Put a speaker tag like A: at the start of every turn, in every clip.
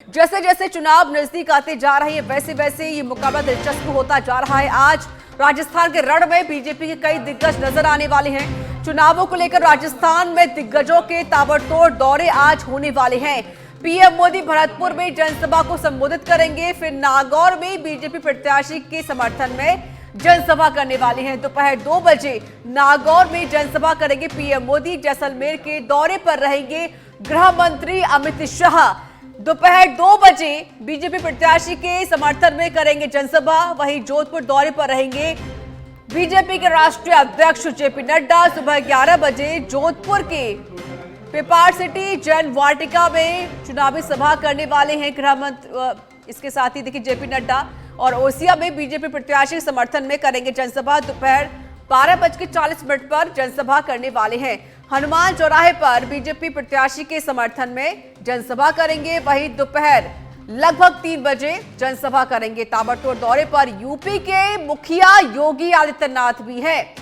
A: जैसे जैसे चुनाव नजदीक आते जा रहे हैं वैसे वैसे ये मुकाबला दिलचस्प होता जा रहा है। आज राजस्थान के रण में बीजेपी के कई दिग्गज नजर आने वाले हैं। चुनावों को लेकर राजस्थान में दिग्गजों के ताबड़तोड़ दौरे आज होने वाले हैं। पीएम मोदी भरतपुर में जनसभा को संबोधित करेंगे, फिर नागौर में बीजेपी प्रत्याशी के समर्थन में जनसभा करने वाले हैं। दोपहर 2 बजे नागौर में जनसभा करेंगे पीएम मोदी। जैसलमेर के दौरे पर रहेंगे गृह मंत्री अमित शाह। दोपहर 2 बजे बीजेपी प्रत्याशी के समर्थन में करेंगे जनसभा। वहीं जोधपुर दौरे पर रहेंगे बीजेपी के राष्ट्रीय अध्यक्ष जेपी नड्डा। सुबह 11 बजे जोधपुर के पेपार सिटी जैन वाटिका में चुनावी सभा करने वाले हैं गृह मंत्री। इसके साथ ही देखिए जेपी नड्डा और ओसिया में बीजेपी प्रत्याशी के समर्थन में करेंगे जनसभा। दोपहर 12:40 पर जनसभा करने वाले हैं। हनुमान चौराहे पर बीजेपी प्रत्याशी के समर्थन में जनसभा करेंगे। वहीं दोपहर लगभग 3 बजे जनसभा करेंगे। ताबड़तोड़ दौरे पर यूपी के मुखिया योगी आदित्यनाथ भी हैं।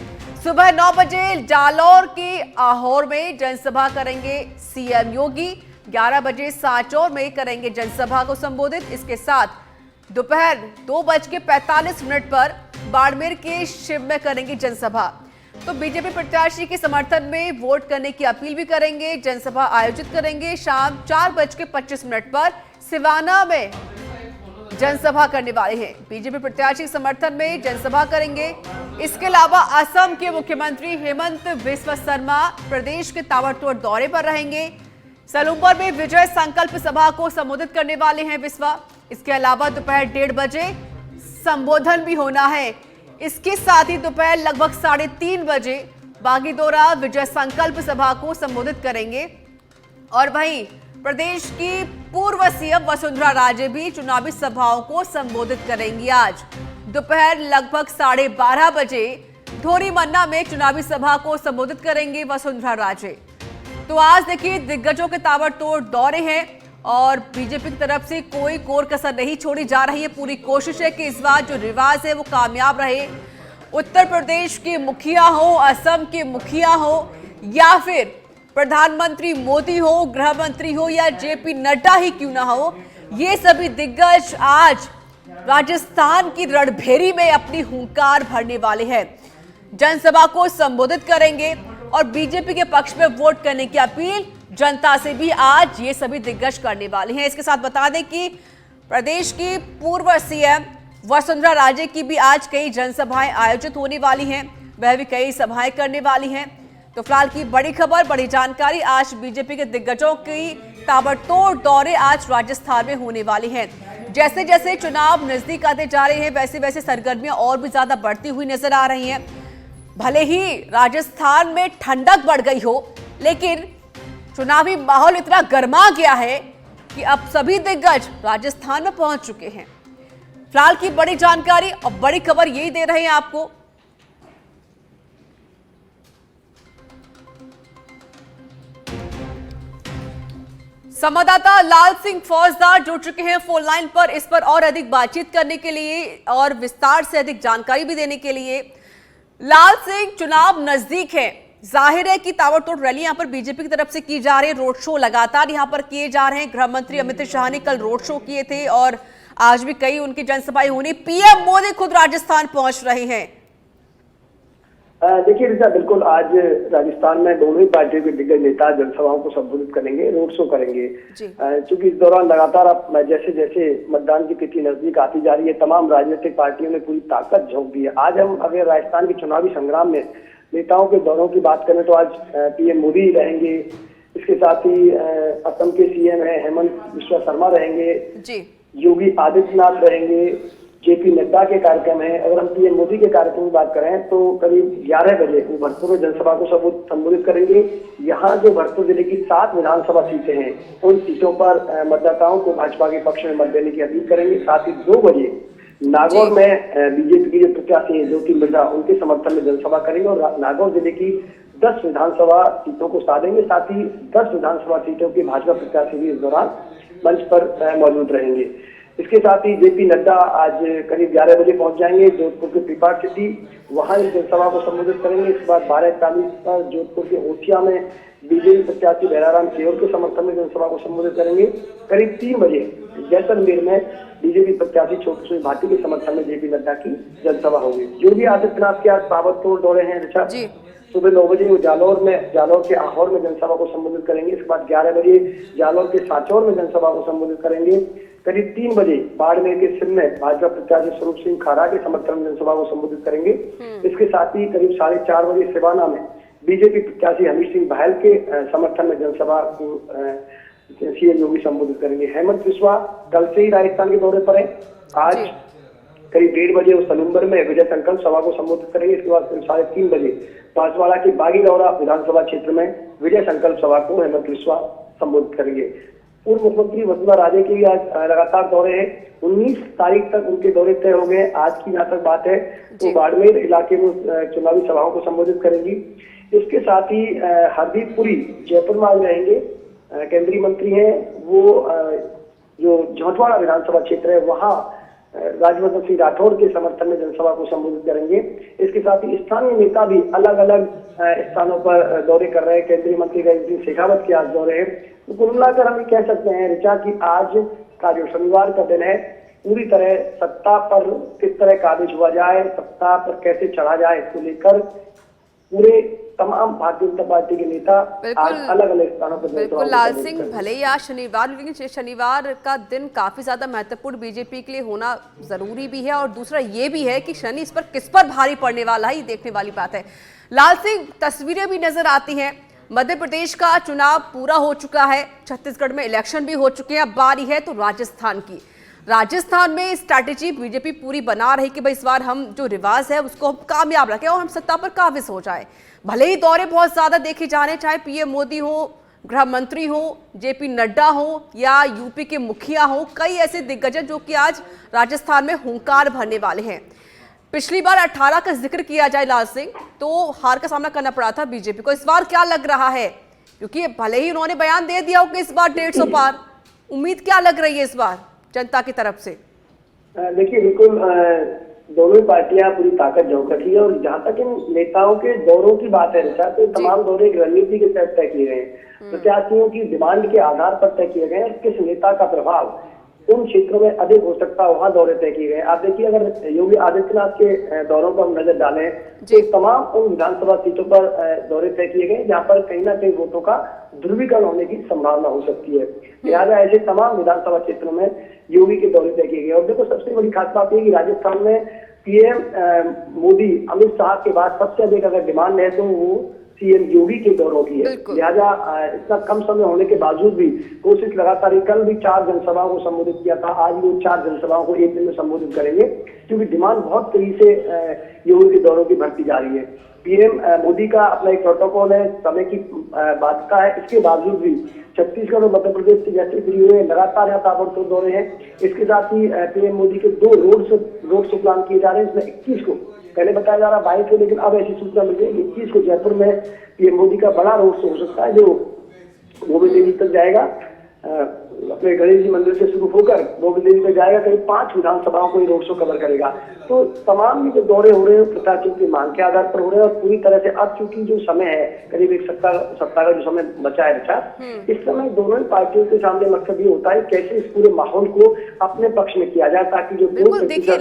A: सुबह 9 बजे जालौर के आहोर में जनसभा करेंगे सीएम योगी। 11 बजे सांचौर में करेंगे जनसभा को संबोधित। इसके साथ दोपहर 2:45 पर बाड़मेर के शिव में करेंगे जनसभा। तो बीजेपी प्रत्याशी के समर्थन में वोट करने की अपील भी करेंगे। जनसभा आयोजित करेंगे। शाम 4:25 पर सिवाना में जनसभा करने वाले हैं। बीजेपी प्रत्याशी के समर्थन में जनसभा करेंगे। इसके अलावा असम के मुख्यमंत्री हेमंत बिस्वा शर्मा प्रदेश के ताबड़तोड़ दौरे पर रहेंगे। सलूम्बर में विजय संकल्प सभा को संबोधित करने वाले हैं बिस्वा। इसके अलावा दोपहर 1:30 बजे संबोधन भी होना है। इसके साथ ही दोपहर लगभग 3:30 बजे बागीदोरा विजय संकल्प सभा को संबोधित करेंगे। और वहीं प्रदेश की पूर्व सीएम वसुंधरा राजे भी चुनावी सभाओं को संबोधित करेंगी। आज दोपहर लगभग 12:30 बजे धोरीमन्ना में चुनावी सभा को संबोधित करेंगे वसुंधरा राजे। तो आज देखिए दिग्गजों के ताबड़तोड़ दौरे हैं और बीजेपी की तरफ से कोई कोर कसर नहीं छोड़ी जा रही है। पूरी कोशिश है कि इस बार जो रिवाज है वो कामयाब रहे। उत्तर प्रदेश के मुखिया हो, असम के मुखिया हो, या फिर प्रधानमंत्री मोदी हो, गृह मंत्री हो, या जेपी नड्डा ही क्यों ना हो, ये सभी दिग्गज आज राजस्थान की रणभेरी में अपनी हुंकार भरने वाले हैं। जनसभा को संबोधित करेंगे और बीजेपी के पक्ष में वोट करने की अपील जनता से भी आज ये सभी दिग्गज करने वाले हैं। इसके साथ बता दें कि प्रदेश की पूर्व सीएम वसुंधरा राजे की भी आज कई जनसभाएं आयोजित होने वाली हैं। वह भी कई सभाएं करने वाली हैं। तो फिलहाल की बड़ी खबर, बड़ी जानकारी, आज बीजेपी के दिग्गजों की ताबड़तोड़ दौरे आज राजस्थान में होने वाले हैं। जैसे जैसे चुनाव नजदीक आते जा रहे हैं वैसे वैसे सरगर्मियां और भी ज्यादा बढ़ती हुई नजर आ रही हैं। भले ही राजस्थान में ठंडक बढ़ गई हो, लेकिन चुनावी माहौल इतना गर्मा गया है कि अब सभी दिग्गज राजस्थान में पहुंच चुके हैं। फिलहाल की बड़ी जानकारी और बड़ी खबर यही दे रहे हैं आपको। संवाददाता लाल सिंह फौजदार जुड़ चुके हैं फोन लाइन पर, इस पर और अधिक बातचीत करने के लिए और विस्तार से अधिक जानकारी भी देने के लिए। लाल सिंह, चुनाव नजदीक है, जाहिर है कि ताबड़तोड़ रैली यहां पर बीजेपी की तरफ से की जा रही है। रोड शो लगातार यहां पर किए जा रहे हैं। गृह मंत्री अमित शाह ने कल रोड शो किए थे और आज भी कई उनकी जनसभाएं होनी। पीएम मोदी खुद राजस्थान पहुंच रहे हैं।
B: देखिए रिचा, बिल्कुल आज राजस्थान में दोनों ही पार्टियों के दिग्गज नेता जनसभाओं को संबोधित करेंगे, रोड शो करेंगे। क्योंकि इस दौरान लगातार अब जैसे जैसे मतदान की तिथि नजदीक आती जा रही है, तमाम राजनीतिक पार्टियों ने पूरी ताकत झोंक दी है। आज हम अगर राजस्थान के चुनावी संग्राम में नेताओं के दौरों की बात करें तो आज पीएम मोदी रहेंगे। इसके साथ ही असम के सीएम है हेमंत बिस्वा शर्मा रहेंगे, योगी आदित्यनाथ रहेंगे, जेपी नड्डा के कार्यक्रम है। अगर हम पीएम मोदी के कार्यक्रम की बात करें तो करीब 11 बजे वो भरतपुर में जनसभा को संबोधित करेंगे। यहाँ जो भरतपुर जिले की 7 विधानसभा सीटें हैं, उन सीटों पर मतदाताओं को भाजपा के पक्ष में मत देने की अपील करेंगे। साथ ही 2 बजे नागौर में बीजेपी की जो प्रत्याशी है ज्योति मिर्जा, उनके समर्थन में जनसभा करेंगे और नागौर जिले की 10 विधानसभा सीटों को साधेंगे। साथ ही 10 विधानसभा सीटों के भाजपा प्रत्याशी भी इस दौरान मंच पर मौजूद रहेंगे। इसके साथ ही जेपी नड्डा आज करीब 11 बजे पहुंच जाएंगे जोधपुर के पीपाट सिटी, वहां एक जनसभा को संबोधित करेंगे। इसके बाद 12:41 पर जोधपुर के ओसिया में बीजेपी प्रत्याशी भैराराम केवल के समर्थन में जनसभा को संबोधित करेंगे। करीब 3 बजे जैसलमेर में बीजेपी प्रत्याशी छोटू सिंह भाटी के समर्थन में जेपी नड्डा की जनसभा होगी। योगी आदित्यनाथ के आज ताबड़तोड़ दौरे हैं ऋचा। सुबह 9 बजे वो जालौर के आहोर में जनसभा को संबोधित करेंगे। इसके बाद 11 बजे जालौर के साचौर में जनसभा को संबोधित करेंगे। करीब 3 बजे बाड़मेर के सिम में भाजपा प्रत्याशी स्वरूप सिंह खारा के समर्थन में जनसभा को संबोधित करेंगे। इसके साथ ही करीब 4:30 बजे सिवाना में बीजेपी प्रत्याशी हमीर सिंह बहल के समर्थन में जनसभा को सीएम योगी संबोधित करेंगे। हेमंत बिस्वा कल से ही राजस्थान के दौरे पर है। आज करीब 1:30 बजे वो सलूम्बर में विजय संकल्प सभा को संबोधित करेंगे। इसके बाद 3:30 बजे बांसवाड़ा के बागीदौरा विधानसभा क्षेत्र में विजय संकल्प सभा को हेमंत बिस्वा संबोधित करेंगे। पूर्व मुख्यमंत्री वसुंधरा राजे के भी आज लगातार दौरे हैं। 19 तारीख तक उनके दौरे तय हो गए। आज की जहाँ तक बात है तो बाड़मेर इलाके में चुनावी सभाओं को संबोधित करेंगी। इसके साथ ही हरदीप पुरी जयपुर में रहेंगे। केंद्रीय मंत्री हैं वो जो झोटवाड़ा विधानसभा क्षेत्र है वहाँ राज्यवर्धन सिंह राठौड़ के समर्थन में जनसभा को संबोधित करेंगे। इसके साथ ही स्थानीय नेता भी अलग अलग स्थानों पर दौरे कर रहे हैं। केंद्रीय मंत्री गजेंद्र सिंह शेखावत के आज दौरे हैं। तो कुल मिलाकर हम कह सकते हैं ऋचा कि आज का जो शनिवार का दिन है पूरी तरह सत्ता पर किस तरह काबिज हुआ जाए, सत्ता पर कैसे चढ़ा जाए, इसको लेकर पूरे तमाम भारतीय जनता पार्टी के नेता आज अलग अलग स्थानों पर।
A: बिल्कुल लाल सिंह, भले ही आज शनिवार, लेकिन शनिवार का दिन काफी ज्यादा महत्वपूर्ण बीजेपी के लिए होना जरूरी भी है और दूसरा ये भी है कि शनि इस पर किस पर भारी पड़ने वाला है, ये देखने वाली बात है। लाल सिंह, तस्वीरें भी नजर आती हैं। मध्य प्रदेश का चुनाव पूरा हो चुका है, छत्तीसगढ़ में इलेक्शन भी हो चुके हैं, अब बारी है तो राजस्थान की। राजस्थान में स्ट्रैटेजी बीजेपी पूरी बना रही कि भाई इस बार हम जो रिवाज है उसको हम कामयाब रखें और हम सत्ता पर काबिज हो जाए। भले ही दौरे बहुत ज्यादा देखे जा रहे हैं, चाहे पीएम मोदी हो, गृह मंत्री हो, जेपी नड्डा हो या यूपी के मुखिया हो, कई ऐसे दिग्गज जो कि आज राजस्थान में हुंकार भरने वाले हैं। पिछली बार 18 का जिक्र किया जाए लाल सिंह तो हार का सामना करना पड़ा था बीजेपी को। इस बार क्या लग रहा है, क्योंकि भले ही उन्होंने बयान दे दिया हो कि इस बार 150 पार, उम्मीद क्या लग रही है इस बार जनता की तरफ से?
B: देखिए बिल्कुल दोनों ही पार्टियां पूरी ताकत झोंक रही है और जहां तक इन नेताओं के दौरों की बात है तो तमाम दौरे रणनीति के तहत तय किए गए हैं। प्रत्याशियों की डिमांड के आधार पर तय किए गए हैं। किस नेता का प्रभाव उन क्षेत्रों में अधिक हो सकता है वहां दौरे तय किए गए। आप देखिए अगर योगी आदित्यनाथ के दौरों पर हम नजर डालें तो तमाम उन विधानसभा सीटों पर दौरे तय किए गए जहां पर कहीं ना कहीं वोटों का ध्रुवीकरण होने की संभावना हो सकती है। लिहाजा ऐसे तमाम विधानसभा क्षेत्रों में योगी के दौरे तय किए गए। और देखो सबसे बड़ी खास बात यह कि राजस्थान में पीएम मोदी अमित शाह के बाद सबसे अधिक अगर डिमांड है तो वो सीएम योगी के दौरों की है। लिहाजा इतना कम समय होने के बावजूद भी कोशिश लगातार, कल भी 4 जनसभाओं को संबोधित किया था, आज वो 4 जनसभाओं को एक दिन में संबोधित करेंगे क्योंकि डिमांड बहुत तेजी से योगी के दौरों की बढ़ती जा रही है। पीएम मोदी का अपना एक प्रोटोकॉल है, समय की बाध्यता है, इसके बावजूद भी छत्तीसगढ़ और मध्य प्रदेश के जैसे फ्री हुए लगातार यहाँ ताबड़तोड़ दौरे हैं। इसके साथ ही पीएम मोदी के 2 रोड शो प्लान किए जा रहे हैं। इसमें 21 को पहले बताया जा रहा 22 को, लेकिन अब ऐसी सूचना मिल गई 21 को जयपुर में पीएम मोदी का बड़ा रोड शो हो सकता है जो गोविंद देवी तक जाएगा। अपने गणेश जी मंदिर से शुरू होकर गोविंद देवी तक जाएगा। करीब 5 विधानसभाओं को ये रोड शो कवर करेगा। तो तमाम जो दौरे हो रहे हैं प्रत्याशियों की मांग के आधार पर हो रहे हैं और पूरी तरह से अब चूंकि जो समय है करीब एक सप्ताह का जो समय बचा है रचा, इस समय दोनों ही पार्टियों के सामने मकसद ये होता है कैसे इस पूरे माहौल को अपने पक्ष में किया जाए ताकि जो
A: बिल्कुल देखिए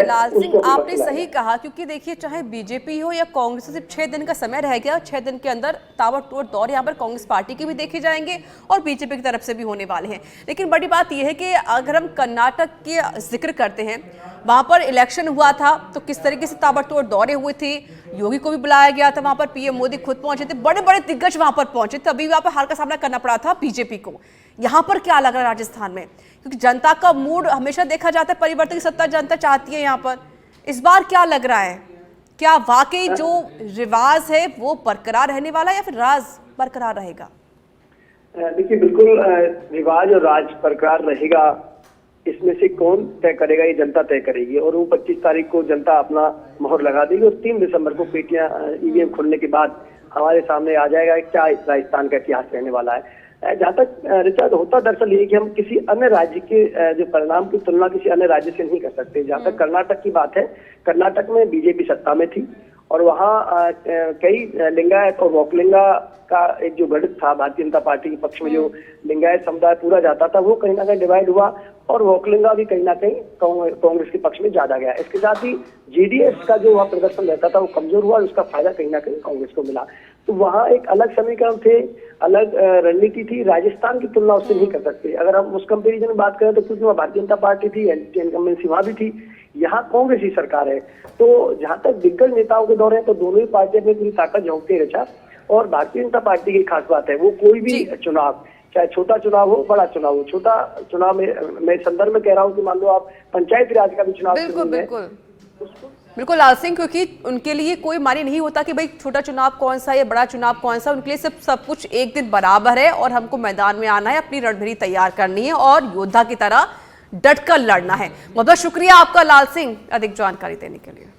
A: लाल सिंह आपने सही कहा, क्योंकि देखिए चाहे बीजेपी हो या कांग्रेस, सिर्फ 6 दिन का समय रह गया। 6 दिन के अंदर ताबड़तोड़ दौर यहाँ पर कांग्रेस पार्टी के भी देखे जाएंगे और बीजेपी की तरफ से भी होने वाले हैं। लेकिन बड़ी बात यह है कि अगर हम कर्नाटक के जिक्र करते हैं, वहां पर इलेक्शन हुआ था तो किस तरीके से ताबड़तोड़ दौरे हुए थे, योगी को भी बुलाया गया था, वहां पर पीएम मोदी खुद पहुंचे थे, बड़े बड़े दिग्गज वहां पर पहुंचे थे, अभी वहां पर हार का सामना करना पड़ा था बीजेपी को। यहाँ पर क्या लग रहा है राजस्थान में, क्योंकि जनता का मूड हमेशा देखा जाता है परिवर्तन की सत्ता जनता चाहती है, यहाँ पर इस बार क्या लग रहा है, क्या वाकई जो रिवाज है वो बरकरार रहने वाला है या फिर राज बरकरार रहेगा?
B: देखिए बिल्कुल रिवाज और राज बरकरार रहेगा, इसमें से कौन तय करेगा ये जनता तय करेगी और वो 25 तारीख को जनता अपना मोहर लगा देगी और 3 दिसंबर को पेटियां ईवीएम खुलने के बाद हमारे सामने आ जाएगा क्या राजस्थान का इतिहास रहने वाला है। जहाँ तक रिचर्ड होता दरअसल ये कि हम किसी अन्य राज्य के जो परिणाम की तुलना किसी अन्य राज्य से नहीं कर सकते। जहाँ तक कर्नाटक की बात है, कर्नाटक में बीजेपी सत्ता में थी और वहाँ कई लिंगायत और वोकलिंगा का एक जो गठित था भारतीय जनता पार्टी के पक्ष में, जो लिंगायत समुदाय पूरा जाता था, वो कहीं ना कहीं डिवाइड हुआ और वोकलिंगा भी कहीं ना कहीं कांग्रेस के पक्ष में ज्यादा गया। इसके साथ ही जेडीएस का जो वहाँ प्रदर्शन रहता था वो कमजोर हुआ और उसका फायदा कहीं ना कहीं कांग्रेस को मिला। तो वहाँ एक अलग समीकरण थे, अलग रणनीति थी। राजस्थान की तुलना उससे नहीं कर सकते। अगर हम उस कंपेरिजन में बात करें तो क्योंकि वहाँ भारतीय जनता पार्टी थी, इनकम्बेंसी वहाँ भी थी, यहाँ कांग्रेस ही सरकार है। तो जहाँ तक दिग्गज नेताओं के दौरे हैं तो दोनों ही पार्टियां में पूरी ताकत झोंकते रचा। और भारतीय जनता पार्टी की खास बात है, वो कोई भी चुनाव, चाहे छोटा चुनाव हो बड़ा चुनाव हो, छोटा चुनाव में मैं संदर्भ में कह रहा हूँ कि मान लो आप पंचायती राज का भी चुनाव,
A: बिल्कुल लाल सिंह, क्योंकि उनके लिए कोई माने नहीं होता कि भाई छोटा चुनाव कौन सा है या बड़ा चुनाव कौन सा। उनके लिए सब कुछ एक दिन बराबर है और हमको मैदान में आना है, अपनी रणभेरी तैयार करनी है और योद्धा की तरह डटकर लड़ना है। बहुत बहुत शुक्रिया आपका लाल सिंह अधिक जानकारी देने के लिए।